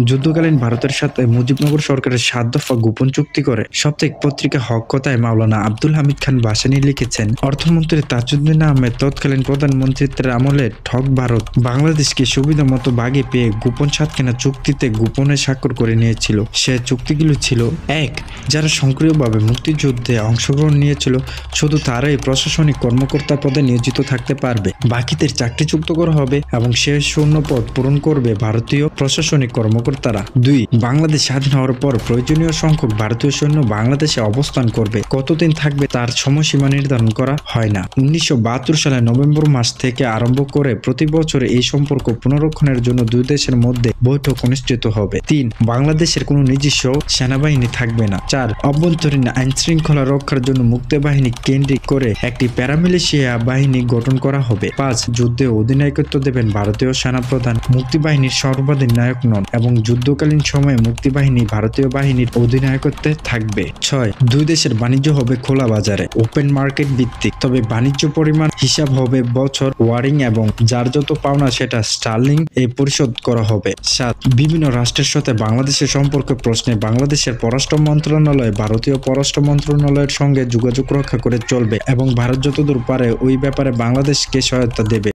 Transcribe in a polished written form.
যুদ্ধকালীন ভারতের সাথে মুজিবনগর সরকারের ৭ দফা গোপন চুক্তি করে সাপ্তাহিক পত্রিকা হক কথায় মাওলানা আব্দুল হামিদ খান ভাসানী লিখেছেন, অর্থমন্ত্রী তাজউদ্দিন আহমেদ তৎকালীন প্রধানমন্ত্রীত্বের আমলে ঠক ভারত বাংলাদেশকে সুবিধা মতো ভাগে পেয়ে গোপন সাতখানা চুক্তিতে গোপনে স্বাক্ষর করে নিয়েছিল। সে চুক্তিগুলো ছিল: ১. যারা সক্রিয়ভাবে মুক্তিযুদ্ধে অংশগ্রহণ নিয়েছিল শুধু তারাই প্রশাসনিক কর্মকর্তা পদে নিয়োজিত থাকতে পারবে, বাকিদের চাকরিচ্যুত করা হবে এবং সে শূন্য পদ পূরণ করবে ভারতীয় প্রশাসনিক কর্মকর্তারা। ২. বাংলাদেশ স্বাধীন হওয়ার পর প্রয়োজনীয় সংখ্যক ভারতীয় সৈন্য বাংলাদেশে অবস্থান করবে, কতদিন থাকবে তার সময়সীমা নির্ধারণ করা হয় না। ১৯৭২ সালের নভেম্বর মাস থেকে আরম্ভ করে প্রতি বছর এই সম্পর্ক পুনরুক্ষণের জন্য দুই দেশের মধ্যে বৈঠক অনুষ্ঠিত হবে। ৩. বাংলাদেশের কোনো নিজস্ব সেনাবাহিনী থাকবে না। ৪. অভ্যন্তরীণ আইন শৃঙ্খলা রক্ষার জন্য মুক্তিবাহিনী কেন্দ্রিক করে একটি প্যারামিলিশিয়া বাহিনী গঠন করা হবে। ৫. যুদ্ধে অধিনায়কত্ব দেবেন ভারতীয় সেনাপ্রধান, মুক্তিবাহিনীর সর্বাধিনায়ক নন এবং যুদ্ধকালীন সময়ে মুক্তিবাহিনী ভারতীয় বাহিনীর অধিনায়কত্বে থাকবে। ৬. দুই দেশের বাণিজ্য হবে খোলা বাজারে, ওপেন মার্কেট ভিত্তিক, তবে বাণিজ্য পরিমাণ হিসাব হবে বছর ওয়ারিং এবং যার যত পাওনা সেটা স্টার্লিং এ পরিশোধ করা হবে। ৭. বিভিন্ন রাষ্ট্রের সাথে বাংলাদেশের সম্পর্ক প্রশ্নে বাংলাদেশের পররাষ্ট্র মন্ত্রণালয় ভারতীয় পররাষ্ট্র মন্ত্রণালয়ের সঙ্গে যোগাযোগ রক্ষা করে চলবে এবং ভারত যতদূর পারে ওই ব্যাপারে বাংলাদেশকে সহায়তা দেবে।